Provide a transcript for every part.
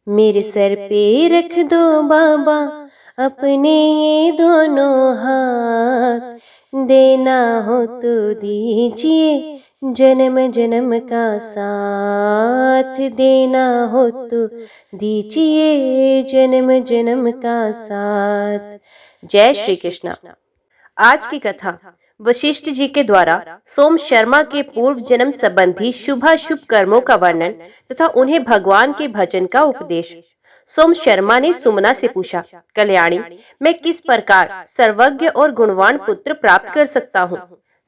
मेरे सर पे रख दो बाबा अपने ये दोनों हाथ, देना हो तो दीजिए जन्म जन्म का साथ, देना हो तो दीजिए जन्म जन्म का साथ। जय श्री कृष्ण। आज की कथा वशिष्ठ जी के द्वारा सोम शर्मा के पूर्व जन्म संबंधी शुभाशुभ कर्मों का वर्णन तथा उन्हें भगवान के भजन का उपदेश। सोम शर्मा ने सुमना से पूछा, कल्याणी, मैं किस प्रकार सर्वज्ञ और गुणवान पुत्र प्राप्त कर सकता हूँ?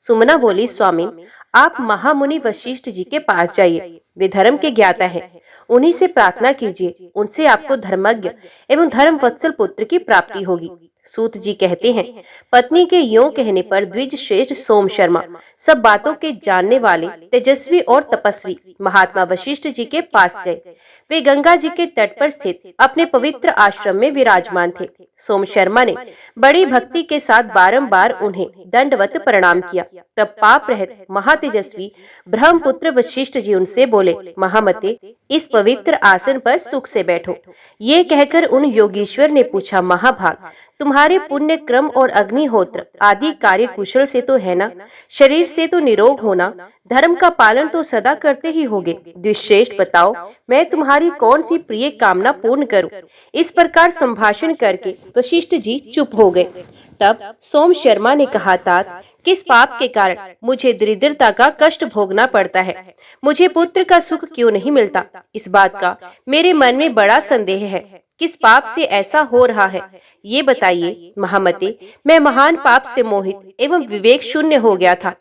सुमना बोली, स्वामी, आप महामुनि वशिष्ठ जी के पास जाइए, वे धर्म के ज्ञाता हैं, उन्हीं से प्रार्थना कीजिए, उनसे आपको धर्मज्ञ एवं धर्म वत्सल पुत्र की प्राप्ति होगी। सूत जी कहते हैं, पत्नी के यों कहने पर द्विज श्रेष्ठ सोम शर्मा सब बातों के जानने वाले तेजस्वी और तपस्वी महात्मा वशिष्ठ जी के पास गए। वे गंगा जी के तट पर स्थित अपने पवित्र आश्रम में विराजमान थे। सोम शर्मा ने बड़ी भक्ति के साथ बारंबार उन्हें दंडवत प्रणाम किया। तब पाप रहित महातेजस्वी ब्रह्मपुत्र वशिष्ठ जी उनसे बोले, महामते, इस पवित्र आसन पर सुख से बैठो। ये कहकर उन योगीश्वर ने पूछा, महाभाग, तुम्हारे पुण्य क्रम और अग्निहोत्र आदि कार्य कुशल से तो है ना? शरीर से तो निरोग होना, धर्म का पालन तो सदा करते ही होगे। द्विश्रेष्ठ, बताओ, मैं तुम्हारी कौन सी प्रिय कामना पूर्ण करूं? इस प्रकार संभाषण करके वशिष्ठ जी चुप हो गए। तब सोम शर्मा ने कहा, तात, किस पाप के कारण मुझे दरिद्रता का कष्ट भोगना पड़ता है? मुझे पुत्र का सुख क्यों नहीं मिलता? इस बात का मेरे मन में बड़ा संदेह है। किस पाप से ऐसा हो रहा है, ये बताइए। महामते, मैं महान पाप से मोहित एवं विवेक शून्य हो गया था।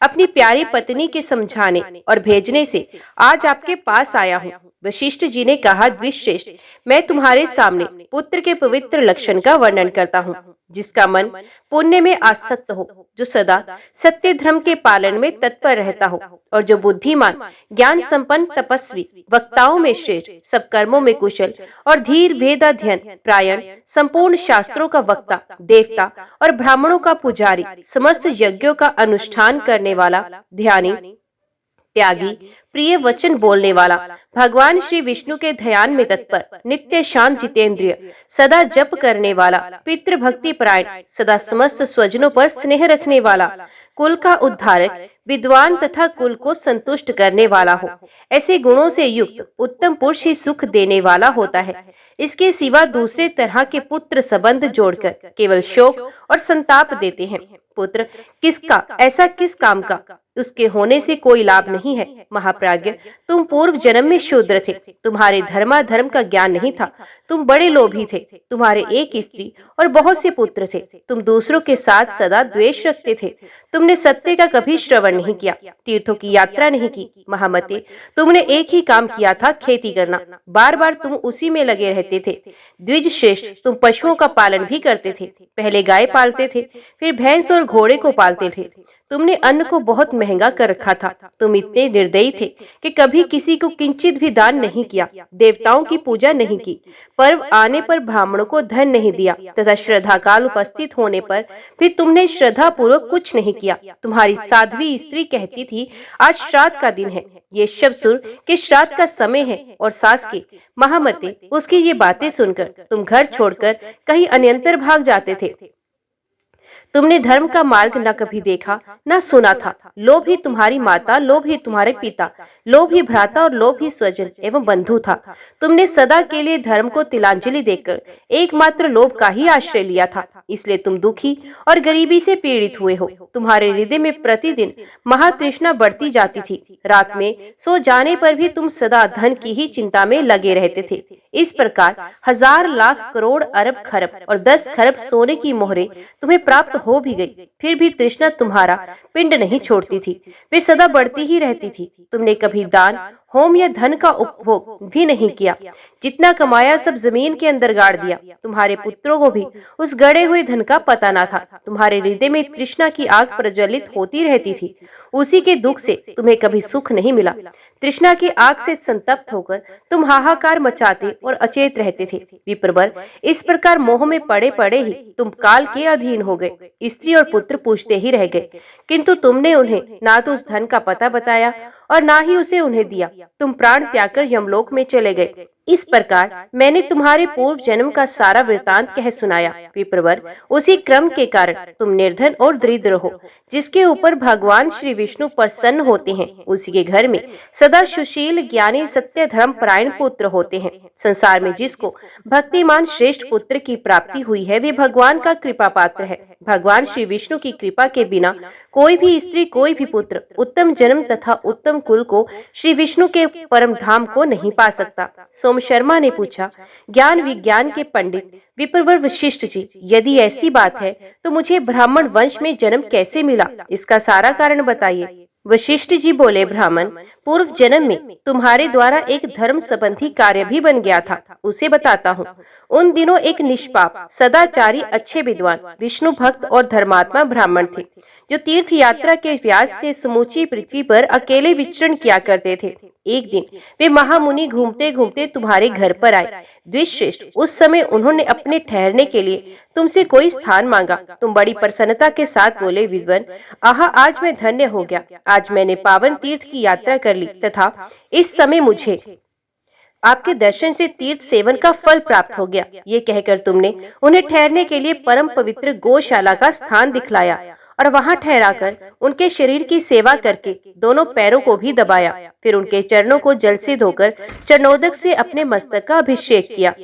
अपनी प्यारी पत्नी के समझाने और भेजने से आज आपके पास आया हूँ। वशिष्ठ जी ने कहा, द्विश्रेष्ठ, मैं तुम्हारे सामने पुत्र के पवित्र लक्षण का वर्णन करता हूँ। जिसका मन पुण्य में आसक्त हो, जो सदा सत्य धर्म के पालन में तत्पर रहता हो, और जो बुद्धिमान, ज्ञान संपन्न, तपस्वी, वक्ताओं में श्रेष्ठ, सब कर्मों में कुशल और धीर वेदाध्ययन प्रायण, संपूर्ण शास्त्रों का वक्ता, देवता और ब्राह्मणों का पुजारी, समस्त यज्ञों का अनुष्ठान करने वाला, ध्यानी, त्यागी, प्रिय वचन बोलने वाला, भगवान श्री विष्णु के ध्यान में तत्पर, नित्य शांत जितेंद्रिय, सदा जप करने वाला, पितृभक्ति परायण, सदा समस्त स्वजनों पर स्नेह रखने वाला, कुल का उद्धारक, विद्वान तथा कुल को संतुष्ट करने वाला हो। ऐसे गुणों से युक्त उत्तम पुरुष ही सुख देने वाला होता है। इसके सिवा दूसरे तरह के पुत्र संबंध जोड़कर केवल शोक और संताप देते हैं। पुत्र किसका, ऐसा किस काम का? उसके होने से कोई लाभ नहीं है। महाप्राज्ञ, तुम पूर्व जन्म में शूद्र थे, तुम्हारे धर्माधर्म का ज्ञान नहीं था, तुम बड़े लोभी थे, तुम्हारे एक स्त्री और बहुत से पुत्र थे, तुम दूसरों के साथ सदा द्वेष रखते थे, तुमने सत्य का कभी श्रवण नहीं किया, तीर्थों की यात्रा नहीं की। महामते, तुमने एक ही काम किया था, खेती करना, बार बार तुम उसी में लगे रहते थे। द्विज श्रेष्ठ, तुम पशुओं का पालन भी करते थे, पहले गाय पालते थे, फिर भैंस और घोड़े को पालते थे। तुमने अन्न को बहुत महंगा कर रखा था। तुम इतने निर्दयी थे कि कभी किसी को किंचित भी दान नहीं किया, देवताओं की पूजा नहीं की, पर्व आने पर ब्राह्मणों को धन नहीं दिया, तथा श्रद्धा काल उपस्थित होने पर भी तुमने श्रद्धा पूर्वक कुछ नहीं किया। तुम्हारी साध्वी स्त्री कहती थी, आज श्राद्ध का दिन है, ये शब्द सुर के श्राद्ध का समय है, और सास के। महामते, उसकी ये बातें सुनकर तुम घर छोड़कर कहीं अन्यंतर भाग जाते थे। तुमने धर्म का मार्ग न कभी देखा न सुना था। लोभ ही तुम्हारी माता, लोभ ही तुम्हारे पिता, लोभ ही भ्राता और लोभ ही स्वजन एवं बंधु था। तुमने सदा के लिए धर्म को तिलांजलि देकर एकमात्र लोभ का ही आश्रय लिया था, इसलिए तुम दुखी और गरीबी से पीड़ित हुए हो। तुम्हारे हृदय में प्रतिदिन महातृष्णा बढ़ती जाती थी। रात में सो जाने पर भी तुम सदा धन की ही चिंता में लगे रहते थे। इस प्रकार हजार लाख करोड़ अरब खरब और 10 खरब सोने की मोहरें तुम्हें प्राप्त हो भी गई, फिर भी तृष्णा तुम्हारा पिंड नहीं छोड़ती थी, वे सदा बढ़ती ही रहती थी। तुमने कभी दान, होम या धन का उपभोग भी नहीं किया। जितना कमाया सब जमीन के अंदर गाड़ दिया। तुम्हारे पुत्रों को भी उस गड़े हुए धन का पता न था। तुम्हारे हृदय में तृष्णा की आग प्रज्वलित होती रहती थी, उसी के दुख से तुम्हें कभी सुख नहीं मिला। तृष्णा की आग से संतप्त होकर तुम हाहाकार मचाते और अचेत रहते थे। विप्रवर, इस प्रकार मोह में पड़े पड़े ही तुम काल के अधीन हो गए। स्त्री और पुत्र पूछते ही रह गए, किंतु तुमने उन्हें ना तो उस धन का पता बताया और ना ही उसे उन्हें दिया। तुम प्राण त्याग कर यमलोक में चले गए। इस प्रकार मैंने तुम्हारे पूर्व जन्म का सारा वृतांत कह सुनाया। विप्रवर, उसी क्रम के कारण तुम निर्धन और दरिद्र हो। जिसके ऊपर भगवान श्री विष्णु प्रसन्न होते हैं, उसी के घर में सदा सुशील, ज्ञानी, सत्य, धर्म परायण पुत्र होते हैं। संसार में जिसको भक्तिमान श्रेष्ठ पुत्र की प्राप्ति हुई है, वे भगवान का कृपा पात्र है। भगवान श्री विष्णु की कृपा के बिना कोई भी स्त्री, कोई भी पुत्र उत्तम जन्म तथा उत्तम कुल को श्री विष्णु के परम धाम को नहीं पा सकता। सोम शर्मा ने पूछा, ज्ञान विज्ञान के पंडित विप्रवर वशिष्ठ जी, यदि ऐसी बात है तो मुझे ब्राह्मण वंश में जन्म कैसे मिला, इसका सारा कारण बताइए। वशिष्ठ जी बोले, ब्राह्मण, पूर्व जन्म में तुम्हारे द्वारा एक धर्म संबंधी कार्य भी बन गया था, उसे बताता हूँ। उन दिनों एक निष्पाप, सदाचारी, अच्छे विद्वान, विष्णु भक्त और धर्मात्मा ब्राह्मण थे, जो तीर्थ यात्रा के व्याज से समूची पृथ्वी पर अकेले विचरण किया करते थे। एक दिन वे महामुनि घूमते घूमते तुम्हारे घर पर आए। द्विश्रेष्ठ, उस समय उन्होंने अपने ठहरने के लिए तुमसे कोई स्थान मांगा। तुम बड़ी प्रसन्नता के साथ बोले, विद्वान, आहा, आज मैं धन्य हो गया। आज मैंने पावन तीर्थ की यात्रा कर ली तथा इस समय मुझे आपके दर्शन से तीर्थ सेवन का फल प्राप्त हो गया। ये कहकर तुमने उन्हें ठहरने के लिए परम पवित्र गौशाला का स्थान दिखलाया और वहां ठहराकर उनके शरीर की सेवा करके दोनों पैरों को भी दबाया। फिर उनके चरणों को जल से धोकर चरणोदक से अपने मस्तक का अभिषेक किया।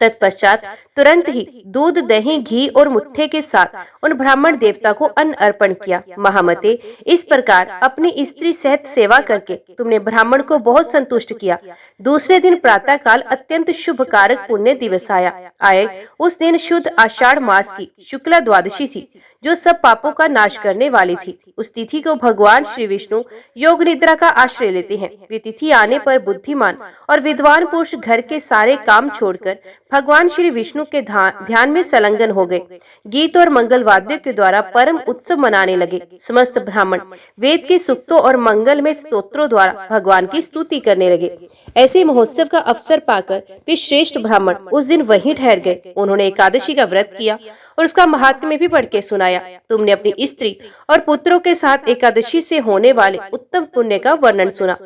तत्पश्चात तुरंत ही दूध, दही, घी और मुट्ठे के साथ उन ब्राह्मण देवता को अन्न अर्पण किया। महामते, इस प्रकार अपनी स्त्री सहित सेवा करके तुमने ब्राह्मण को बहुत संतुष्ट किया। दूसरे दिन प्रातः काल अत्यंत शुभ कारक पुण्य दिवस आए। उस दिन शुद्ध आषाढ़ मास की शुक्ला द्वादशी थी, जो सब पापों का नाश करने वाली थी। उस तिथि को भगवान श्री विष्णु योग निद्रा का आश्रय लेते हैं। वे तिथि आने पर बुद्धिमान और विद्वान पुरुष घर के सारे काम छोड़कर भगवान श्री विष्णु के ध्यान में संलग्न हो गए। गीत और मंगल वाद्यों के द्वारा परम उत्सव मनाने लगे। समस्त ब्राह्मण वेद के सूक्तों और मंगल में स्तोत्रों द्वारा भगवान की स्तुति करने लगे। ऐसे महोत्सव का अवसर पाकर वे श्रेष्ठ ब्राह्मण उस दिन वहीं ठहर गए। उन्होंने एकादशी का व्रत किया और उसका महात्म्य भी पढ़ के सुनाया। तुमने अपनी स्त्री और पुत्रों के साथ एकादशी से होने वाले उत्तम पुण्य का वर्णन सुना।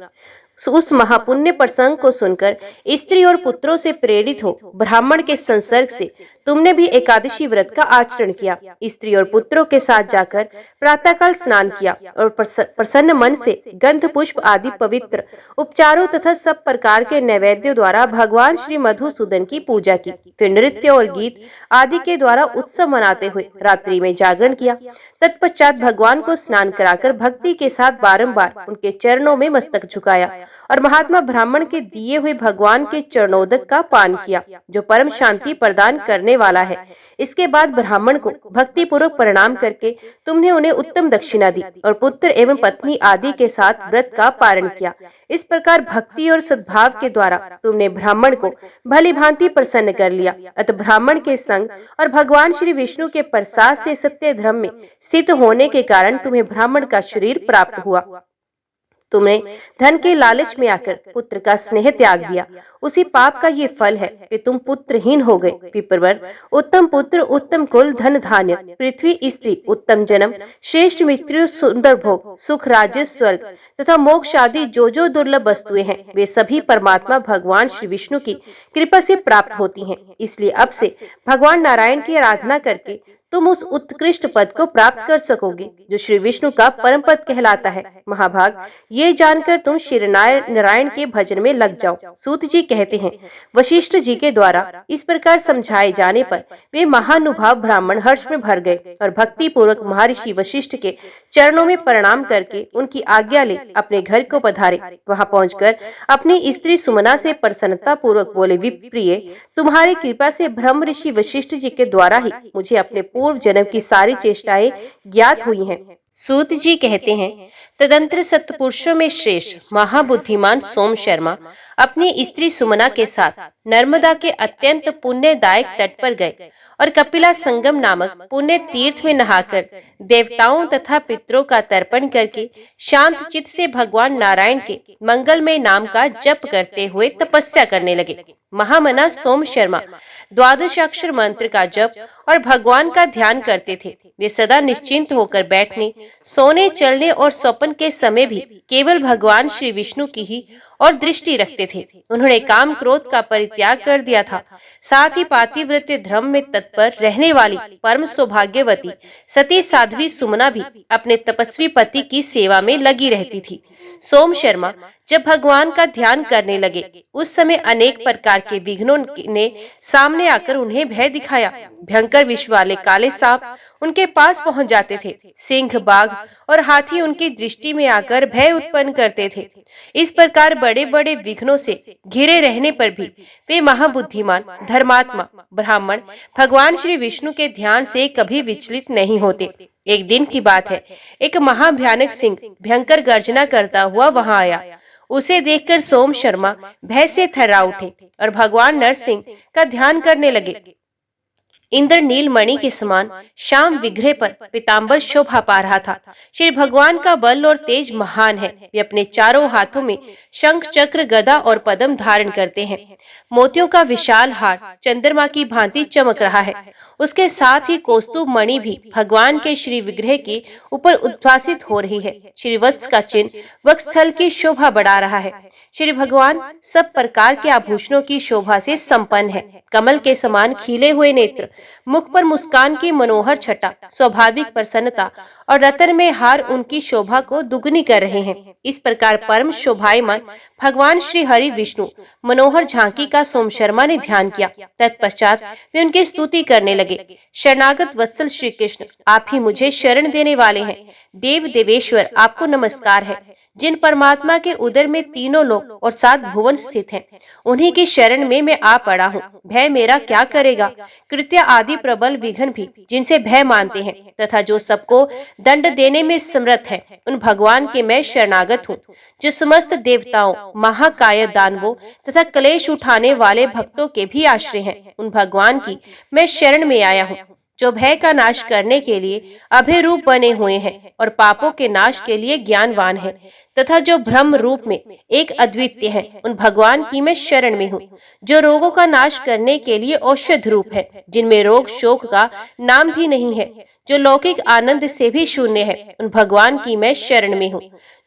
उस महापुण्य प्रसंग को सुनकर स्त्री और पुत्रों से प्रेरित हो ब्राह्मण के संसर्ग से तुमने भी एकादशी व्रत का आचरण किया। स्त्री और पुत्रों के साथ जाकर प्रातःकाल स्नान किया और प्रसन्न मन से गंध, पुष्प आदि पवित्र उपचारों तथा सब प्रकार के नैवेद्यों द्वारा भगवान श्री मधुसूदन की पूजा की। फिर नृत्य और गीत आदि के द्वारा उत्सव मनाते हुए रात्रि में जागरण किया। तत्पश्चात भगवान को स्नान कराकर भक्ति के साथ बारंबार उनके चरणों में मस्तक झुकाया और महात्मा ब्राह्मण के दिए हुए भगवान के चरणोदक का पान किया, जो परम शांति प्रदान करने वाला है। इसके बाद ब्राह्मण को भक्ति पूर्वक प्रणाम करके तुमने उन्हें उत्तम दक्षिणा दी और पुत्र एवं पत्नी आदि के साथ व्रत का पारण किया। इस प्रकार भक्ति और सद्भाव के द्वारा तुमने ब्राह्मण को भली भांति प्रसन्न कर लिया। अतः ब्राह्मण के संग और भगवान श्री विष्णु के प्रसाद से सत्य धर्म में स्थित होने के कारण तुम्हें ब्राह्मण का शरीर प्राप्त हुआ। तुमने धन के लालच में आकर पुत्र का स्नेह त्याग दिया, उसी पाप का ये फल है कि तुम पुत्रहीन हो गए। विप्रवर, उत्तम पुत्र, उत्तम कुल, धन धान्य, पृथ्वी, स्त्री, उत्तम जन्म, श्रेष्ठ मृत्यु, सुंदर भोग, सुख, राज्य, स्वर्ग तथा मोक्ष आदि जो जो दुर्लभ वस्तुएं हैं, वे सभी परमात्मा भगवान श्री विष्णु की कृपा से प्राप्त होती हैं। इसलिए अब से भगवान नारायण की आराधना करके तुम उस उत्कृष्ट पद को प्राप्त कर सकोगे जो श्री विष्णु का परम पद कहलाता है। महाभाग, ये जानकर तुम श्री नारायण के भजन में लग जाओ। सूत जी कहते हैं, वशिष्ठ जी के द्वारा इस प्रकार समझाए जाने पर वे महानुभाव ब्राह्मण हर्ष में भर गए और भक्ति पूर्वक महर्षि वशिष्ठ के चरणों में प्रणाम करके उनकी आज्ञा ले अपने घर को पधारे। वहां पहुंचकर अपनी स्त्री सुमना से प्रसन्नता पूर्वक बोले, विप्रिय, तुम्हारी कृपा से ब्रह्म ऋषि वशिष्ठ जी के द्वारा ही मुझे अपने पूर्व जन्म की सारी चेष्टाएं ज्ञात हुई हैं। सूत जी कहते हैं, तदंतर सत्पुरुषों में श्रेष्ठ महाबुद्धिमान सोम शर्मा अपनी स्त्री सुमना के साथ नर्मदा के अत्यंत पुण्यदायक तट पर गए और कपिला संगम नामक पुण्य तीर्थ में नहाकर देवताओं तथा पितरों का तर्पण करके शांत चित्त से भगवान नारायण के मंगलमय नाम का जप करते हुए तपस्या करने लगे। महामना सोम शर्मा द्वादशाक्षर मंत्र का जप और भगवान का ध्यान करते थे। वे सदा निश्चिंत होकर बैठने, सोने, चलने और स्वप्न के समय भी केवल भगवान श्री विष्णु की ही और दृष्टि रखते थे। उन्होंने काम क्रोध का परित्याग कर दिया था। साथ ही पातिव्रत्य धर्म में तत्पर रहने वाली परम सौभाग्यवती सती साध्वी सुमना भी अपने तपस्वी पति की सेवा में लगी रहती थी। सोम शर्मा जब भगवान का ध्यान करने लगे, उस समय अनेक प्रकार के विघ्नों ने सामने आकर उन्हें भय दिखाया। भयंकर विष वाले काले सांप उनके पास पहुंच जाते थे। सिंह, बाघ और हाथी उनकी दृष्टि में आकर भय उत्पन्न करते थे। इस प्रकार बड़े बड़े विघ्नों से घिरे रहने पर भी वे महाबुद्धिमान धर्मात्मा ब्राह्मण भगवान श्री विष्णु के ध्यान से कभी विचलित नहीं होते। एक दिन की बात है, एक महाभयानक सिंह भयंकर गर्जना करता हुआ वहां आया। उसे देखकर सोम शर्मा भय से थर्रा उठे और भगवान नरसिंह का ध्यान करने लगे। इंद्र नीलमणि के समान श्याम विग्रह पर पीतांबर शोभा पा रहा था। श्री भगवान का बल और तेज महान है। वे अपने चारों हाथों में शंख, चक्र, गदा और पद्म धारण करते हैं। मोतियों का विशाल हार चंद्रमा की भांति चमक रहा है। उसके साथ ही कौस्तुभ मणि भी भगवान के श्री विग्रह के ऊपर उद्भासित हो रही है। श्री वत्स का चिन्ह वक्षस्थल की शोभा बढ़ा रहा है। श्री भगवान सब प्रकार के आभूषणों की शोभा से संपन्न है। कमल के समान खिले हुए नेत्र, मुख पर मुस्कान की मनोहर छटा, स्वाभाविक प्रसन्नता और रतन में हार उनकी शोभा को दुगनी कर रहे हैं। इस प्रकार परम शोभायमान भगवान श्री हरि विष्णु मनोहर झांकी का सोम शर्मा ने ध्यान किया। तत्पश्चात वे उनकी स्तुति करने लगे। शरणागत वत्सल श्री कृष्ण, आप ही मुझे शरण देने वाले हैं। देव देवेश्वर, आपको नमस्कार है। जिन परमात्मा के उदर में तीनों लोक और 7 भुवन स्थित हैं, उन्हीं की शरण में मैं आ पड़ा हूँ। भय मेरा क्या करेगा? कृत्य आदि प्रबल विघ्न भी जिनसे भय मानते हैं तथा जो सबको दंड देने में समर्थ है, उन भगवान के मैं शरणागत हूँ। जो समस्त देवताओं, महाकाय, दानवों तथा क्लेश उठाने वाले भक्तों के भी आश्रय हैं, उन भगवान की मैं शरण में आया हूँ। जो भय का नाश करने के लिए अभय रूप बने हुए हैं और पापों के नाश के लिए ज्ञानवान है तथा जो ब्रह्म रूप में एक अद्वितीय है, उन भगवान की मैं शरण में हूँ। जो रोगों का नाश करने के लिए औषध रूप है, जिनमें रोग शोक का नाम भी नहीं है, जो लौकिक आनंद से भी शून्य है, उन भगवान की मैं शरण में हूँ।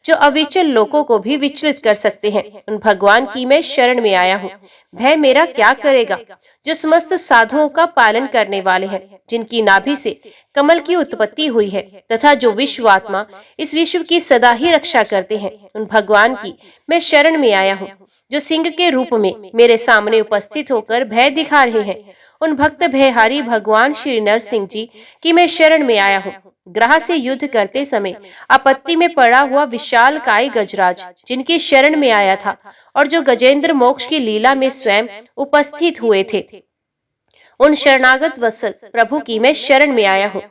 जो अविचल लोगों को भी विचलित कर सकते हैं, उन भगवान की मैं शरण में आया हूँ। भय मेरा क्या करेगा? जो समस्त साधुओं का पालन करने वाले हैं, जिनकी नाभि से कमल की उत्पत्ति हुई है तथा जो विश्वात्मा इस विश्व की सदा ही रक्षा करते हैं, उन भगवान की मैं शरण में आया हूँ। जो सिंह के रूप में मेरे सामने उपस्थित होकर भय दिखा रहे हैं, उन भक्त भयहारी भगवान श्री नरसिंह जी की मैं शरण में आया हूँ। ग्रह से युद्ध करते समय आपत्ति में पड़ा हुआ विशाल काय गजराज जिनकी शरण में आया था और जो गजेंद्र मोक्ष की लीला में स्वयं उपस्थित हुए थे, उन शरणागत वत्सल प्रभु की मैं शरण में आया हूँ।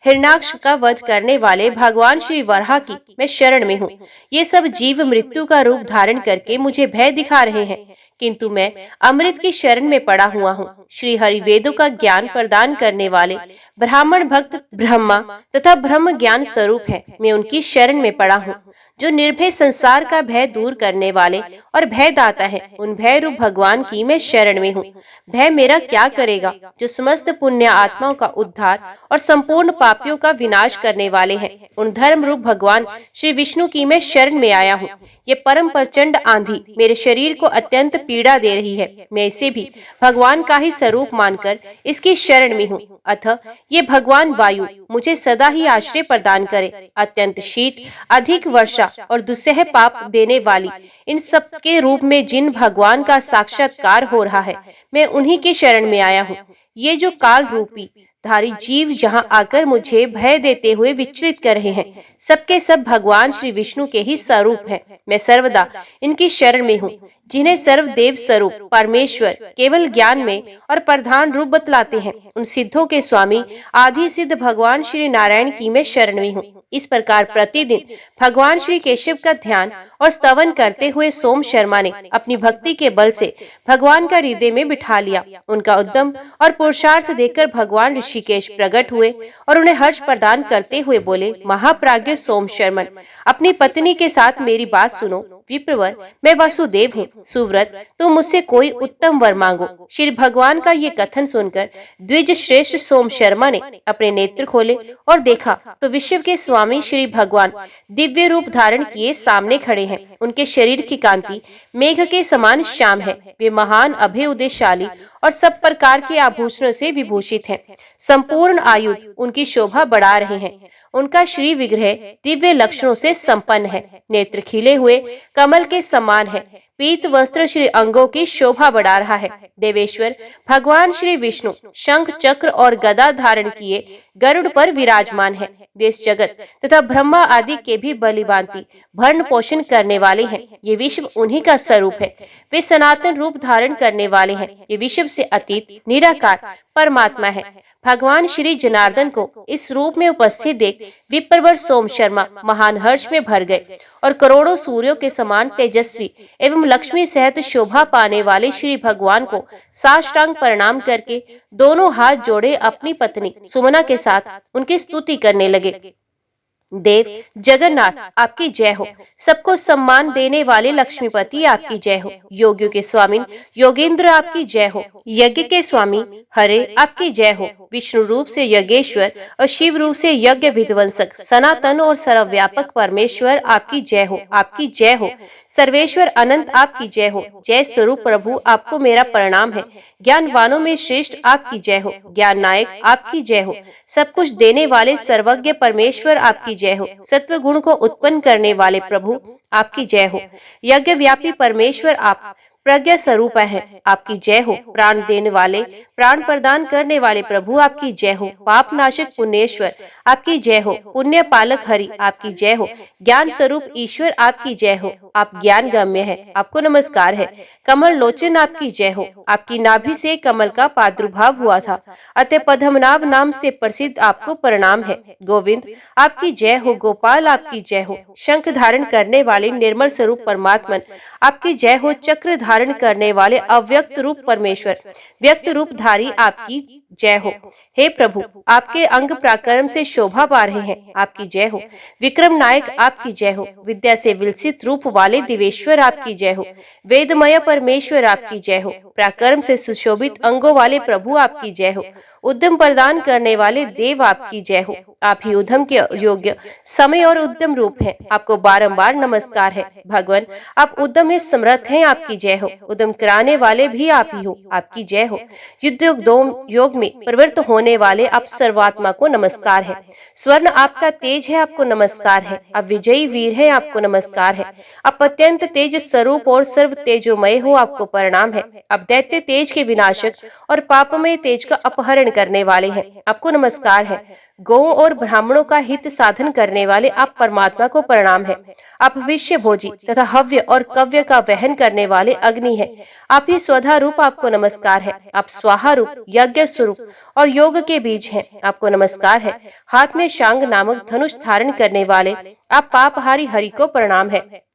हिरण्याक्ष का वध करने वाले भगवान श्री वराह की मैं शरण में हूँ। ये सब जीव मृत्यु का रूप धारण करके मुझे भय दिखा रहे हैं, किंतु मैं अमृत की शरण में पड़ा हुआ हूँ। श्री हरि वेदों का ज्ञान प्रदान करने वाले ब्राह्मण भक्त ब्रह्मा तथा ब्रह्म ज्ञान स्वरूप है, मैं उनकी शरण में पड़ा हूँ। जो निर्भय संसार का भय दूर करने वाले और भय दाता है, उन भय रूप भगवान की मैं शरण में हूँ। भय मेरा क्या करेगा? जो समस्त पुण्य आत्माओं का उद्धार और संपूर्ण पापियों का विनाश करने वाले हैं, उन धर्म रूप भगवान श्री विष्णु की मैं शरण में आया हूँ। ये परम प्रचंड आंधी मेरे शरीर को अत्यंत पीड़ा दे रही है, मैं इसे भी भगवान का ही स्वरूप मानकर इसकी शरण में हूँ। अतः ये भगवान वायु मुझे सदा ही आश्रय प्रदान करे। अत्यंत शीत, अधिक वर्षा और दुस्सह पाप देने वाली इन सब के रूप में जिन भगवान का साक्षात्कार हो रहा है, मैं उन्हीं की शरण में आया हूँ। ये जो काल रूपी धारी जीव यहाँ आकर मुझे भय देते हुए विचलित कर रहे हैं, सबके सब भगवान श्री विष्णु के ही स्वरूप हैं। मैं सर्वदा इनकी शरण में हूँ, जिन्हें सर्वदेव स्वरूप परमेश्वर केवल ज्ञान में और प्रधान रूप बतलाते हैं। उन सिद्धों के स्वामी आदि सिद्ध भगवान श्री नारायण की मैं शरण में हूँ। इस प्रकार प्रतिदिन भगवान श्री केशव का ध्यान और स्तवन करते हुए सोम शर्मा ने अपनी भक्ति के बल से भगवान का हृदय में बिठा लिया। उनका उद्यम और पुरुषार्थ देखकर भगवान ऋषिकेश प्रकट हुए और उन्हें हर्ष प्रदान करते हुए बोले, महाप्राज्ञ सोम शर्मन, अपनी पत्नी के साथ मेरी बात सुनो। विप्रवर, मैं वासुदेव हूँ, सुव्रत, तुम मुझसे कोई उत्तम वर मांगो। श्री भगवान का ये कथन सुनकर द्विज श्रेष्ठ सोम शर्मा ने अपने नेत्र खोले और देखा तो विश्व के स्वामी श्री भगवान दिव्य रूप धारण किए सामने खड़े हैं। उनके शरीर की कांति मेघ के समान श्याम है। वे महान अभय उदयशाली और सब प्रकार के आभूषणों से विभूषित हैं। संपूर्ण आयुध उनकी शोभा बढ़ा रहे हैं। उनका श्री विग्रह दिव्य लक्षणों से संपन्न है। नेत्र खिले हुए कमल के समान है। पीत वस्त्र श्री अंगों की शोभा बढ़ा रहा है। देवेश्वर भगवान श्री विष्णु शंख चक्र और गदा धारण किए गरुड़ पर विराजमान है। वे इस जगत तथा ब्रह्मा आदि के भी बलिभांति भरण पोषण करने वाले हैं। ये विश्व उन्हीं का स्वरूप है। वे सनातन रूप धारण करने वाले हैं। ये विश्व से अतीत निराकार परमात्मा है। भगवान श्री जनार्दन को इस रूप में उपस्थित देख विप्रवर सोम शर्मा महान हर्ष में भर गए और करोड़ों सूर्यों के समान तेजस्वी एवं लक्ष्मी सहित शोभा पाने वाले श्री भगवान को साष्टांग प्रणाम करके दोनों हाथ जोड़े अपनी पत्नी सुमना के साथ उनकी स्तुति करने लगे। देव जगन्नाथ आपकी जय हो। सबको सम्मान देने वाले लक्ष्मीपति आपकी जय हो। योगियों के स्वामी योगेंद्र आपकी जय हो। यज्ञ के स्वामी हरे आपकी जय हो। विष्णु रूप से यज्ञेश्वर और शिव रूप से यज्ञ विध्वंसक सनातन और सर्वव्यापक परमेश्वर आपकी जय हो। आपकी जय हो। सर्वेश्वर अनंत आपकी जय हो। जय स्वरूप प्रभु आपको मेरा प्रणाम है। ज्ञानवानों में श्रेष्ठ आपकी जय हो। ज्ञान नायक आपकी जय हो। सब कुछ देने वाले सर्वज्ञ परमेश्वर आपकी जय हो। सत्व गुण को उत्पन्न करने वाले प्रभु आपकी जय हो। यज्ञ व्यापी परमेश्वर आप प्रज्ञा स्वरूप है। आपकी जय हो। प्राण देने वाले प्राण प्रदान करने वाले प्रभु आपकी जय हो। पाप नाशक पुण्येश्वर आपकी जय हो। पुण्य पालक हरि आपकी जय हो। ज्ञान स्वरूप ईश्वर आपकी जय हो। आप ज्ञान गम्य है। आपको नमस्कार है। कमल लोचन आपकी जय हो। आपकी नाभि से कमल का प्रादुर्भाव हुआ था, अतः पद्मनाभ नाम से प्रसिद्ध आपको प्रणाम है। गोविंद आपकी जय हो। गोपाल आपकी जय हो। शंख धारण करने वाले निर्मल स्वरूप परमात्मन आपकी जय हो। चक्र धारण करने वाले अव्यक्त रूप परमेश्वर व्यक्त रूप धारी आपकी जय हो। हे प्रभु आपके अंग पराक्रम से शोभा पा रहे हैं। आपकी जय हो। विक्रम नायक आपकी जय हो। विद्या से विलसित रूप वाले दिवेश्वर आपकी जय हो। वेदमय परमेश्वर आपकी जय हो। पराक्रम से सुशोभित अंगों वाले प्रभु आपकी जय हो। उद्यम प्रदान करने वाले देव आपकी जय हो। आप ही उद्यम के योग्य समय और उद्यम रूप हैं। आपको बारंबार नमस्कार है। भगवान आप उद्यम में समर्थ हैं। आपकी जय हो। उद्यम कराने वाले भी आप ही हो। आपकी जय हो। युद्ध योग में प्रवृत्त होने वाले आप सर्वात्मा को नमस्कार है। स्वर्ण आपका तेज है। आपको नमस्कार है। आप विजयी वीर है। आपको नमस्कार है। आप अत्यंत तेज स्वरूप और सर्व तेजोमय हो। आपको प्रणाम है। आप दैत्य तेज के विनाशक और पापमय तेज का अपहरण करने वाले हैं। आपको नमस्कार है। गौ और ब्राह्मणों का हित साधन करने वाले आप परमात्मा को प्रणाम है। आप विश्व भोजी तथा हव्य और कव्य का वहन करने वाले अग्नि है। आप ही स्वधा रूप आपको नमस्कार है। आप स्वाहा रूप यज्ञ स्वरूप और योग के बीज हैं। आपको नमस्कार है। हाथ में शांग नामक धनुष धारण करने वाले आप पापहारी हरि को प्रणाम है।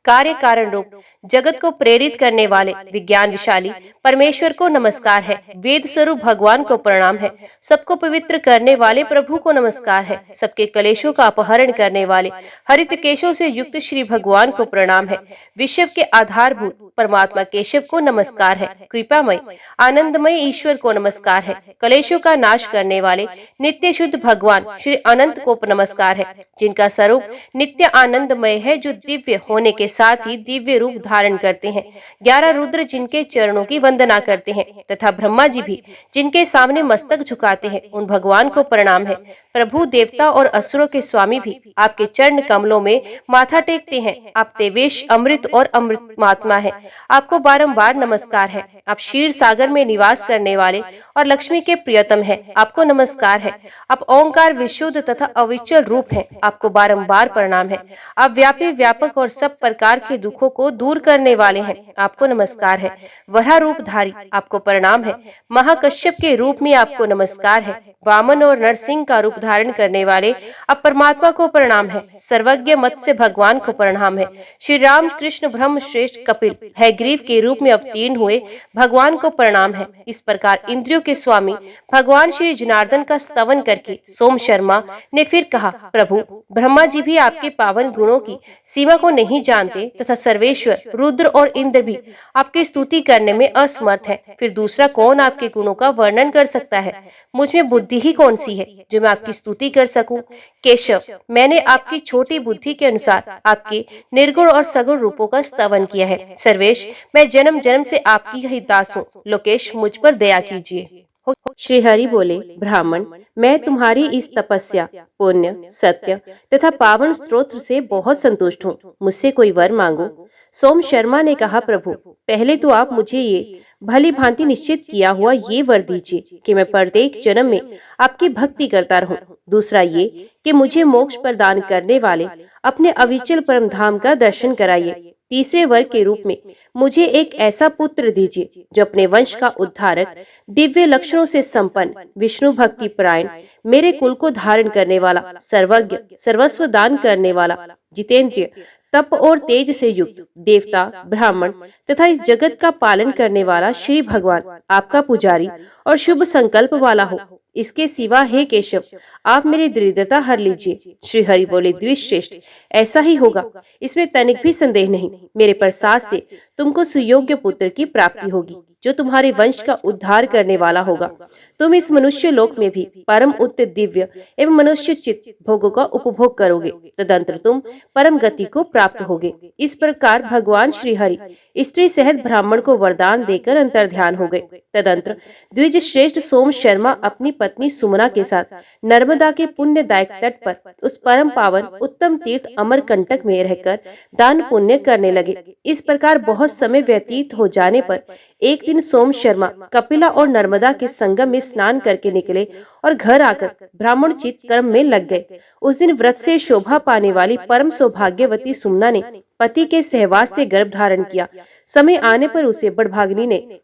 कार्य कारण रूप जगत को प्रेरित करने वाले विज्ञान विशाली परमेश्वर को नमस्कार है। वेद स्वरूप भगवान को प्रणाम है। सबको पवित्र करने वाले प्रभु को नमस्कार है। सबके कलेशों का अपहरण करने वाले हरित केशों से युक्त श्री भगवान को प्रणाम है। विश्व के आधारभूत परमात्मा केशव को नमस्कार है। कृपामय आनंदमय ईश्वर को नमस्कार है। कलेशों का नाश करने वाले नित्य शुद्ध भगवान श्री अनंत को नमस्कार है। जिनका स्वरूप नित्य आनंदमय है, जो दिव्य होने के साथ ही दिव्य रूप धारण करते हैं। 11 रुद्र जिनके चरणों की वंदना करते हैं तथा ब्रह्मा जी भी जिनके सामने मस्तक झुकाते हैं, उन भगवान को प्रणाम है। प्रभु देवता और असुरों के स्वामी भी आपके चरण कमलों में माथा टेकते हैं। आप देवेश अमृत और अमृतमात्मा है। आपको बारंबार नमस्कार है। आप क्षीर सागर में निवास करने वाले और लक्ष्मी के प्रियतम है। आपको नमस्कार है। आप ओंकार विशुद्ध तथा अविचल रूप है। आपको बारंबार प्रणाम है। आप व्यापी व्यापक और सब प्रकार के दुखों को दूर करने वाले हैं। आपको नमस्कार है। वराह रूप धारी आपको प्रणाम है। महाकश्यप के रूप में आपको नमस्कार है। वामन और नरसिंह का रूप धारण करने वाले अब परमात्मा को प्रणाम है। सर्वज्ञ मत्स्य भगवान को प्रणाम है। श्री राम कृष्ण ब्रह्म श्रेष्ठ कपिल हयग्रीव के रूप में अवतीर्ण हुए भगवान को प्रणाम है। इस प्रकार इंद्रियों के स्वामी भगवान श्री जनार्दन का स्तवन करके सोम शर्मा ने फिर कहा, प्रभु ब्रह्मा जी भी आपके पावन गुणों की सीमा को नहीं जानते तथा सर्वेश्वर रुद्र और इंद्र भी आपकी स्तुति करने में असमर्थ है। फिर दूसरा कौन आपके गुणों का वर्णन कर सकता है? मुझ में बुद्धि ही कौन सी है जो मैं आपकी स्तुति कर सकूं? केशव, मैंने आपकी छोटी बुद्धि के अनुसार आपके निर्गुण और सगुण रूपों का स्तवन किया है। सर्वेश, मैं जन्म जन्म से आपकी ही दास हूँ। लोकेश, मुझ पर दया कीजिए। श्री हरि बोले, ब्राह्मण, मैं तुम्हारी इस तपस्या, पुण्य, सत्य तथा पावन स्तोत्र से बहुत संतुष्ट हूँ। मुझसे कोई वर मांगो। सोम शर्मा ने कहा, प्रभु पहले तो आप मुझे ये भली भांति निश्चित किया हुआ ये वर दीजिए कि मैं प्रत्येक जन्म में आपकी भक्ति करता रहूं। दूसरा ये कि मुझे मोक्ष प्रदान करने वाले अपने अविचल परम धाम का दर्शन कराइए। तीसरे वर के रूप में मुझे एक ऐसा पुत्र दीजिए जो अपने वंश का उद्धारक, दिव्य लक्षणों से संपन्न, विष्णु भक्ति परायण, मेरे कुल को धारण करने वाला, सर्वज्ञ, सर्वस्व दान करने वाला, जितेंद्रिय, तप और तेज से युक्त, देवता, ब्राह्मण तथा इस जगत का पालन करने वाला श्री भगवान आपका पुजारी और शुभ संकल्प वाला हो। इसके सिवा हे केशव, आप मेरी दरिद्रता हर लीजिए। श्री हरि बोले, द्विश्रेष्ठ, ऐसा ही होगा, इसमें तनिक भी संदेह नहीं। मेरे प्रसाद से तुमको सुयोग्य पुत्र की प्राप्ति होगी जो तुम्हारे वंश का उद्धार करने वाला होगा। तुम इस मनुष्य लोक में भी परम उत्त दिव्य एवं मनुष्य चित्त भोगों का उपभोग करोगे, तदंतर तुम परम गति को प्राप्त होगे। इस प्रकार भगवान श्री हरि स्त्री सहित ब्राह्मण को वरदान देकर अंतर्ध्यान हो गए। तदंतर द्विज श्रेष्ठ सोम शर्मा अपनी पत्नी सुमना के साथ नर्मदा के पुण्यदायक तट पर उस परम पावन उत्तम तीर्थ अमरकंटक में रहकर दान पुण्य करने लगे। इस प्रकार बहुत समय व्यतीत हो जाने पर एक दिन सोम शर्मा कपिला और नर्मदा के संगम में स्नान करके निकले और घर आकर ब्राह्मण चित्त कर्म में लग गए। उस दिन व्रत से शोभा पाने वाली परम सौभाग्यवती सुमना ने पति के सहवास से गर्भ धारण किया। समय आने पर उसे बड़भागिनी ने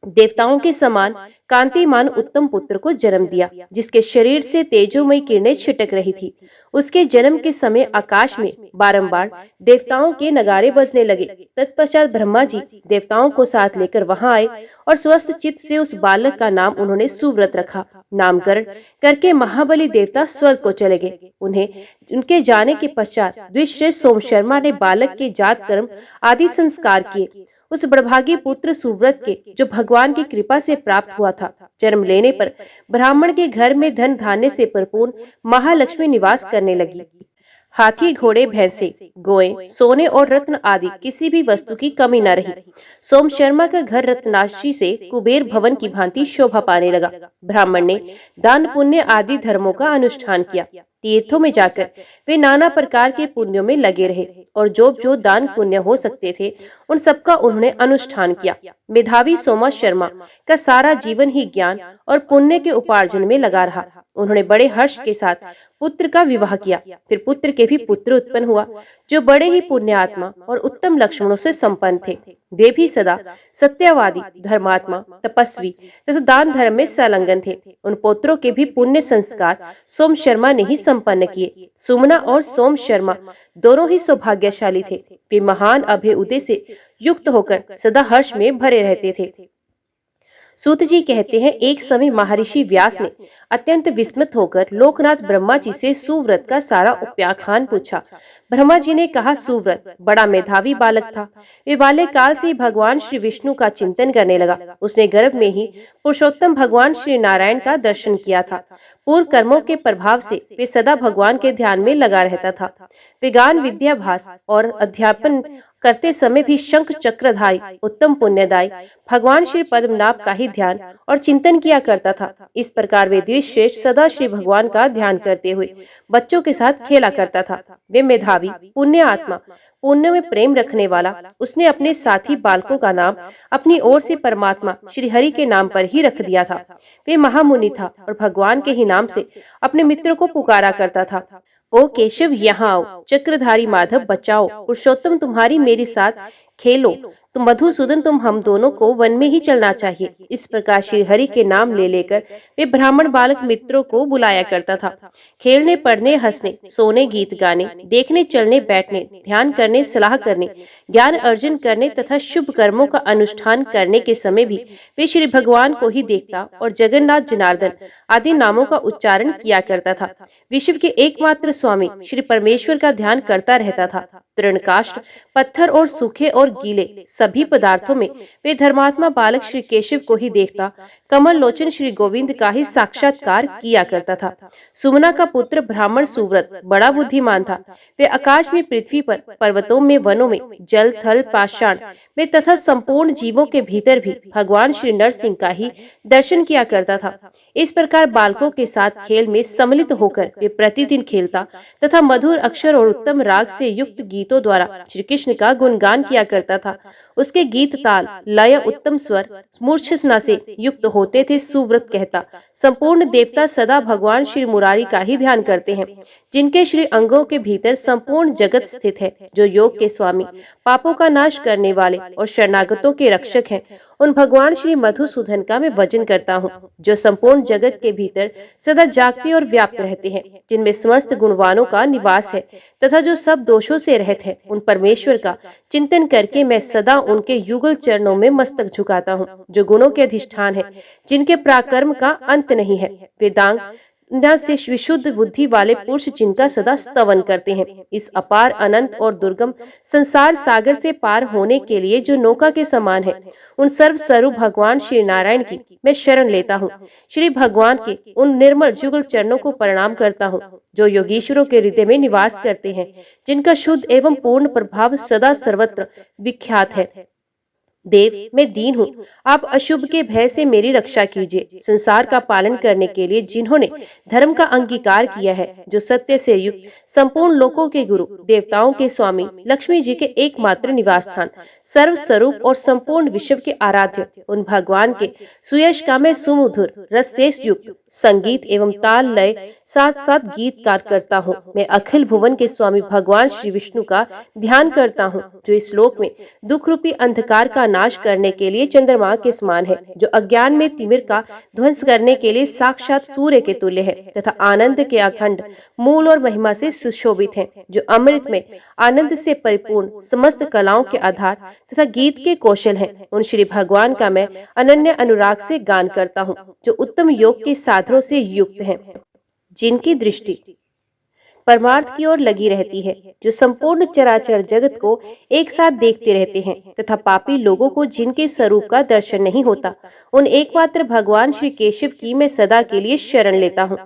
देवताओं के समान कांतिमान उत्तम पुत्र को जन्म दिया, जिसके शरीर से तेजोमयी किरणें छिटक रही थी। उसके जन्म के समय आकाश में बारंबार देवताओं के नगारे बजने लगे। तत्पश्चात ब्रह्मा जी देवताओं को साथ लेकर वहां आए और स्वस्थ चित्त से उस बालक का नाम उन्होंने सुव्रत रखा। नामकरण करके महाबली देवता स्वर्ग को चले गए। उन्हें उनके जाने के पश्चात द्विश्रेष्ठ सोम शर्मा ने बालक के जात कर्म आदि संस्कार किए। उस बड़भागी पुत्र सुव्रत के, जो भगवान की कृपा से प्राप्त हुआ था, जन्म लेने पर ब्राह्मण के घर में धन धान्य से भरपूर महालक्ष्मी निवास करने लगी। हाथी, घोड़े, भैंसे, गोएं, सोने और रत्न आदि किसी भी वस्तु की कमी न रही। सोम शर्मा का घर रत्नाशी से कुबेर भवन की भांति शोभा पाने लगा। ब्राह्मण ने दान पुण्य आदि धर्मों का अनुष्ठान किया। तीर्थों में जाकर वे नाना प्रकार के पुण्यों में लगे रहे और जो दान पुण्य हो सकते थे उन सबका उन्होंने अनुष्ठान किया। मेधावी सोमा शर्मा का सारा जीवन ही ज्ञान और पुण्य के उपार्जन में लगा रहा। उन्होंने बड़े हर्ष के साथ पुत्र का विवाह किया। फिर पुत्र के भी पुत्र उत्पन्न हुआ, जो बड़े ही पुण्यात्मा और उत्तम लक्षणों से संपन्न थे। वे भी सदा सत्यवादी, धर्मात्मा, तपस्वी तथा दान धर्म में संलग्न थे। उन पुत्रों के भी पुण्य संस्कार सोम शर्मा ने ही संपन्न किए। सुमना और सोम शर्मा दोनों ही सौभाग्यशाली थे। वे महान अभय उदय से युक्त होकर सदा हर्ष में भरे रहते थे। सूत जी कहते हैं, एक समय महर्षि व्यास ने अत्यंत विस्मित होकर लोकनाथ ब्रह्मा जी से सुव्रत का सारा उपाख्यान पूछा। ब्रह्मा जी ने कहा, सुव्रत बड़ा मेधावी बालक था। वे बाल्य काल से भगवान श्री विष्णु का चिंतन करने लगा। उसने गर्भ में ही पुरुषोत्तम भगवान श्री नारायण का दर्शन किया था। पूर्व कर्मों के प्रभाव से वे सदा भगवान के ध्यान में लगा रहता था। वे ज्ञान, विद्याभ्यास और अध्यापन करते समय भी शंख चक्रधारी उत्तम पुण्यदायी भगवान श्री पद्मनाभ का ही ध्यान और चिंतन किया करता था। इस प्रकार वे द्विश्रेष्ठ सदा श्री भगवान का ध्यान करते हुए बच्चों के साथ खेला करता था। वे मेधावी, पुण्य आत्मा, पुण्य में प्रेम रखने वाला। उसने अपने साथी बालकों का नाम अपनी ओर से परमात्मा श्री हरि के नाम पर ही रख दिया था। वे महामुनि था और भगवान के ही नाम से अपने मित्रों को पुकारा करता था। ओ केशव, यहाँ आओ, चक्रधारी माधव बचाओ, पुरुषोत्तम तुम्हारी मेरे साथ खेलो, तो मधुसूदन, तुम हम दोनों को वन में ही चलना चाहिए। इस प्रकार श्री हरि के नाम ले लेकर वे ब्राह्मण बालक मित्रों को बुलाया करता था। खेलने, पढ़ने, हंसने, सोने, गीत गाने, देखने, चलने, बैठने, ध्यान करने, सलाह करने, ज्ञान अर्जन करने तथा शुभ कर्मों का अनुष्ठान करने के समय भी वे श्री भगवान को ही देखता और जगन्नाथ, जनार्दन आदि नामों का उच्चारण किया करता था। विश्व के एकमात्र स्वामी श्री परमेश्वर का ध्यान करता रहता था। तृणकाष्ठ, पत्थर और सूखे और गीले सभी पदार्थों में वे धर्मात्मा बालक श्री केशव को ही देखता, कमल लोचन श्री गोविंद का ही साक्षात्कार किया करता था। सुमना का पुत्र ब्राह्मण सुव्रत बड़ा बुद्धिमान था। वे आकाश में, पृथ्वी पर, पर्वतों में, वनों में, जल, थल, पाषाण में तथा संपूर्ण जीवों के भीतर भी भगवान श्री नरसिंह का ही दर्शन किया करता था। इस प्रकार बालकों के साथ खेल में सम्मिलित होकर वे प्रतिदिन खेलता तथा मधुर अक्षर और उत्तम राग से युक्त गीतों द्वारा श्री कृष्ण का गुणगान किया करता था। उसके गीत ताल, लय, उत्तम स्वर, मूर्छना से युक्त होते थे। सुव्रत कहता, संपूर्ण देवता सदा भगवान श्री मुरारी का ही ध्यान करते हैं, जिनके श्री अंगों के भीतर संपूर्ण जगत स्थित है, जो योग के स्वामी, पापों का नाश करने वाले और शरणागतों के रक्षक हैं। उन भगवान श्री मधुसूदन का मैं भजन करता हूँ, जो संपूर्ण जगत के भीतर सदा जागते और व्याप्त रहते हैं, जिनमें समस्त गुणवानों का निवास है तथा जो सब दोषों से रहित है। उन परमेश्वर का चिंतन करके मैं सदा उनके युगल चरणों में मस्तक झुकाता हूँ, जो गुणों के अधिष्ठान है, जिनके पराक्रम का अंत नहीं है। वेदांग न से विशुद्ध बुद्धि वाले पुरुष जिनका सदा स्तवन करते हैं। इस अपार, अनंत और दुर्गम संसार सागर से पार होने के लिए जो नौका के समान है, उन सर्व स्वरूप भगवान श्री नारायण की मैं शरण लेता हूँ। श्री भगवान के उन निर्मल जुगल चरणों को प्रणाम करता हूँ, जो योगीश्वरों के हृदय में निवास करते हैं, जिनका शुद्ध एवं पूर्ण प्रभाव सदा सर्वत्र विख्यात है। देव, मैं दीन हूँ, आप अशुभ के भय से मेरी रक्षा कीजिए। संसार का पालन करने के लिए जिन्होंने धर्म का अंगीकार किया है, जो सत्य से युक्त संपूर्ण लोकों के गुरु, देवताओं के स्वामी, लक्ष्मी जी के एकमात्र निवास स्थान, सर्व स्वरूप और संपूर्ण विश्व के आराध्य, उन भगवान के सुयश का मैं सुमधुर रस से युक्त संगीत एवं ताल लय साथ साथ गीतकार करता हूँ। मैं अखिल भुवन के स्वामी भगवान श्री विष्णु का ध्यान करता हूँ, जो इस लोक में दुख रूपी अंधकार का नाश करने के लिए चंद्रमा के समान है, जो अज्ञान में तिमिर का ध्वंस करने के लिए साक्षात सूर्य के तुल्य है तथा आनंद के अखंड मूल और महिमा से सुशोभित है, जो अमृत में आनंद से परिपूर्ण समस्त कलाओं के आधार तथा गीत के कौशल है। उन श्री भगवान का मैं अनन्य अनुराग से गान करता हूँ, जो उत्तम योग के साधनों से युक्त है, जिनकी दृष्टि परमार्थ की ओर लगी रहती है, जो संपूर्ण चराचर जगत को एक साथ देखते रहते हैं तथा पापी लोगों को जिनके स्वरूप का दर्शन नहीं होता, उन एकमात्र भगवान श्री केशव की मैं सदा के लिए शरण लेता हूँ।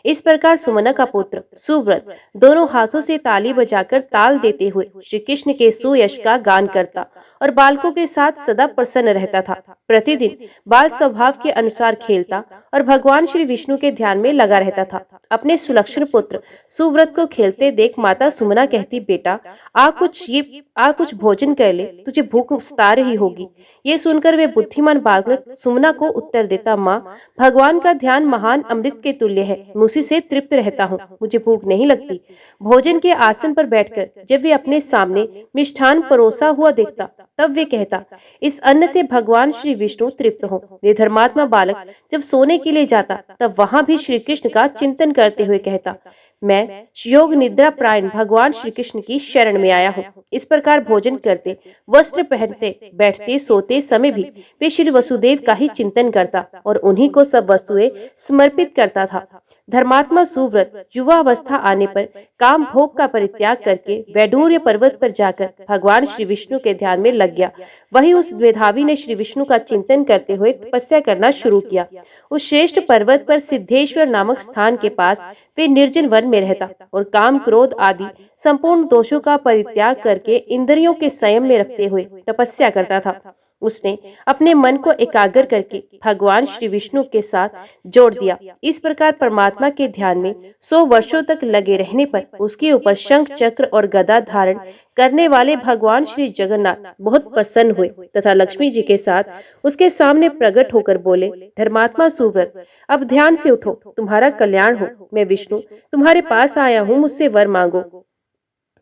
इस प्रकार सुमना का पुत्र सुव्रत दोनों हाथों से ताली बजाकर ताल देते हुए श्री कृष्ण के सुयश का गान करता और बालकों के साथ सदा प्रसन्न रहता था। प्रतिदिन बाल स्वभाव के अनुसार खेलता और भगवान श्री विष्णु के ध्यान में लगा रहता था। अपने सुलक्षण पुत्र सुव्रत को खेलते देख माता सुमना कहती, बेटा आ कुछ भोजन कर ले, तुझे भूख सता रही होगी। ये सुनकर वे बुद्धिमान बालक सुमना को उत्तर देता, माँ, भगवान का ध्यान महान अमृत के तुल्य है, मैं उसी से तृप्त रहता हूँ, मुझे भूख नहीं लगती। भोजन के आसन पर बैठकर जब वे अपने सामने मिष्ठान परोसा हुआ देखता, तब वे कहता, इस अन्न से भगवान श्री विष्णु तृप्त हो। वे धर्मात्मा बालक जब सोने के लिए जाता, तब वहां भी श्री कृष्ण का चिंतन करते हुए कहता, मैं योग निद्रा प्रायण भगवान श्री कृष्ण की शरण में आया हूँ। इस प्रकार भोजन करते, वस्त्र पहनते, बैठते, सोते समय भी वे श्री वसुदेव का ही चिंतन करता और उन्हीं को सब वस्तुएं समर्पित करता था। धर्मात्मा सुव्रत युवावस्था आने पर काम भोग का परित्याग करके वैडूर्य पर्वत पर जाकर भगवान श्री विष्णु के ध्यान में लग गया। वही उस मेधावी ने श्री विष्णु का चिंतन करते हुए तपस्या करना शुरू किया। उस श्रेष्ठ पर्वत पर सिद्धेश्वर नामक स्थान के पास वे निर्जन वन में रहता और काम, क्रोध आदि संपूर्ण दोषों का परित्याग करके इंद्रियों के संयम में रखते हुए तपस्या करता था। उसने अपने मन को एकाग्र करके भगवान श्री विष्णु के साथ जोड़ दिया। इस प्रकार परमात्मा के ध्यान में 100 वर्षों तक लगे रहने पर उसके ऊपर शंख, चक्र और गदा धारण करने वाले भगवान श्री जगन्नाथ बहुत प्रसन्न हुए तथा लक्ष्मी जी के साथ उसके सामने प्रकट होकर बोले, धर्मात्मा सुव्रत, अब ध्यान से उठो, तुम्हारा कल्याण हो। मैं विष्णु तुम्हारे पास आया हूँ, मुझसे वर मांगो।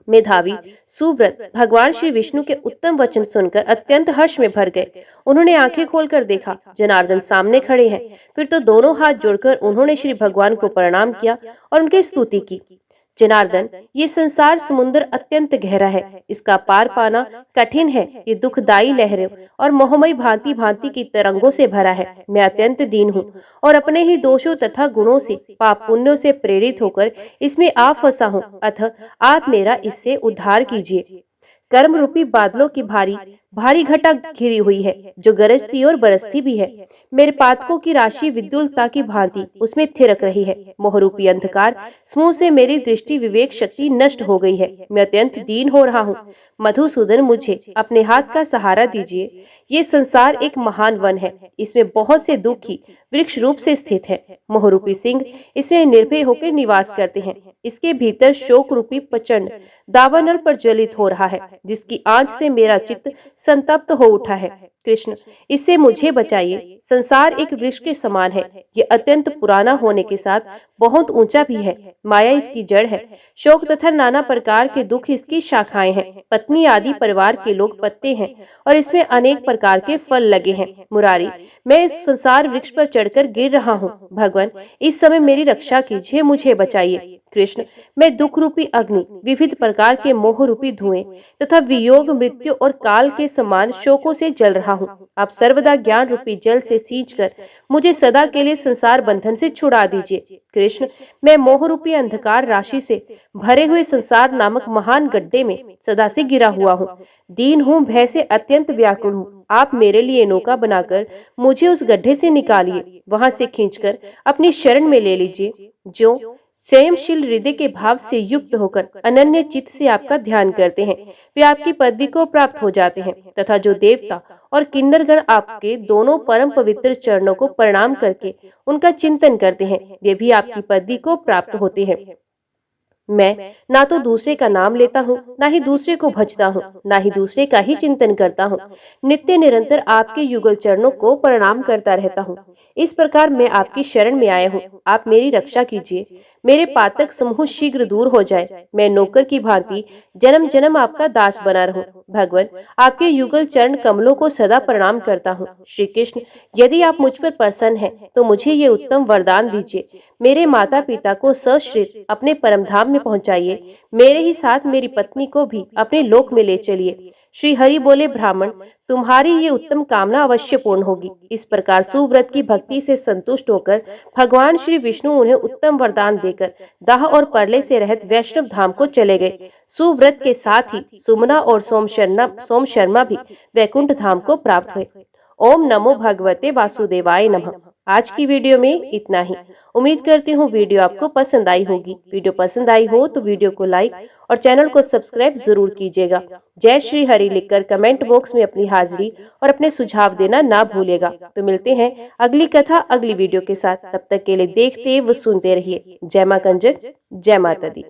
मेधावी सुव्रत भगवान श्री विष्णु के उत्तम वचन सुनकर अत्यंत हर्ष में भर गए। उन्होंने आंखें खोलकर देखा, जनार्दन सामने खड़े हैं। फिर तो दोनों हाथ जोड़कर उन्होंने श्री भगवान को प्रणाम किया और उनकी स्तुति की। जनार्दन, ये संसार समुद्र अत्यंत गहरा है, इसका पार पाना कठिन है। ये दुखदायी लहरों और मोहमयी भांति भांति की तरंगों से भरा है। मैं अत्यंत दीन हूँ और अपने ही दोषों तथा गुणों से, पाप पुण्यों से प्रेरित होकर इसमें आ फंसा हूँ। अतः आप मेरा इससे उद्धार कीजिए। कर्म रूपी बादलों की भारी भारी घटा घिरी हुई है, जो गरजती और बरसती भी है। मेरे पातकों की राशि विद्युलता की भांति उसमें थिरक रही है। मोहरूपी अंधकार समूह से मेरी दृष्टि विवेक शक्ति नष्ट हो गई है। मैं अत्यंत दीन हो रहा हूँ। मधुसूदन, मुझे अपने हाथ का सहारा दीजिए। ये संसार एक महान वन है, इसमें बहुत से दुखी वृक्ष रूप से स्थित है। मोहरूपी सिंह इसमें निर्भय होकर निवास करते हैं। इसके भीतर शोक रूपी प्रचंड दावानल पर ज्वलित हो रहा है, जिसकी आंच से मेरा चित्त संतप्त हो उठा है। कृष्ण, इससे मुझे बचाइए। संसार एक वृक्ष के समान है। ये अत्यंत पुराना होने के साथ बहुत ऊंचा भी है। माया इसकी जड़ है। शोक तथा नाना प्रकार के दुख इसकी शाखाएं हैं। पत्नी आदि परिवार के लोग पत्ते हैं और इसमें अनेक प्रकार के फल लगे हैं। मुरारी, मैं इस संसार वृक्ष पर चढ़कर गिर रहा हूँ। भगवान, इस समय मेरी रक्षा कीजिए, मुझे बचाइए। कृष्ण, मैं दुख रूपी अग्नि, विविध प्रकार के मोह रूपी धुएं तथा वियोग, मृत्यु और काल के समान शोकों से जल रहा हूँ। आप सर्वदा ज्ञान रूपी जल से सींचकर मुझे सदा के लिए संसार बंधन से छुड़ा दीजिए। कृष्ण, मैं मोह रूपी अंधकार राशि से भरे हुए संसार नामक महान गड्ढे में सदा से गिरा हुआ हूँ। दीन हूँ, भय से अत्यंत व्याकुल हूँ। आप मेरे लिए नौका बनाकर मुझे उस गड्ढे से निकालिए, वहां से खींचकर अपनी शरण में ले लीजिए। जो संयमशील हृदय के भाव से युक्त होकर अनन्य चित्त से आपका ध्यान करते हैं, वे आपकी पदवी को प्राप्त हो जाते हैं। तथा जो देवता और किन्नरगण आपके दोनों परम पवित्र चरणों को प्रणाम करके उनका चिंतन करते हैं, वे भी आपकी पदवी को प्राप्त होते हैं। मैं ना तो दूसरे का नाम लेता हूँ, ना ही दूसरे को भजता हूँ, ना ही दूसरे का ही चिंतन करता हूँ। नित्य निरंतर आपके युगल चरणों को प्रणाम करता रहता हूँ। इस प्रकार मैं आपकी शरण में आया हूँ। आप मेरी रक्षा कीजिए। मेरे पातक समूह शीघ्र दूर हो जाए। मैं नौकर की भांति जन्म जन्म आपका दास बना रहूं। भगवान, आपके युगल चरण कमलों को सदा प्रणाम करता हूँ। श्री कृष्ण, यदि आप मुझ पर प्रसन्न हैं, तो मुझे ये उत्तम वरदान दीजिए। मेरे माता पिता को सश्रीर अपने परमधाम में पहुंचाइए। मेरे ही साथ मेरी पत्नी को भी अपने लोक में ले चलिए। श्री हरि बोले, ब्राह्मण, तुम्हारी ये उत्तम कामना अवश्य पूर्ण होगी। इस प्रकार सुव्रत की भक्ति से संतुष्ट होकर भगवान श्री विष्णु उन्हें उत्तम वरदान देकर दाह और परले से रहित वैष्णव धाम को चले गए। सुव्रत के साथ ही सुमना और सोम शर्मा भी वैकुंठ धाम को प्राप्त हुए। ओम नमो भगवते वासुदेवाय नमः। आज की वीडियो में इतना ही। उम्मीद करती हूँ वीडियो आपको पसंद आई होगी। वीडियो पसंद आई हो तो वीडियो को लाइक और चैनल को सब्सक्राइब जरूर कीजिएगा। जय श्री हरि लिखकर कमेंट बॉक्स में अपनी हाजिरी और अपने सुझाव देना ना भूलेगा। तो मिलते हैं अगली कथा अगली वीडियो के साथ। तब तक के लिए देखते व सुनते रहिए। जय मां कंजक, जय माता दी।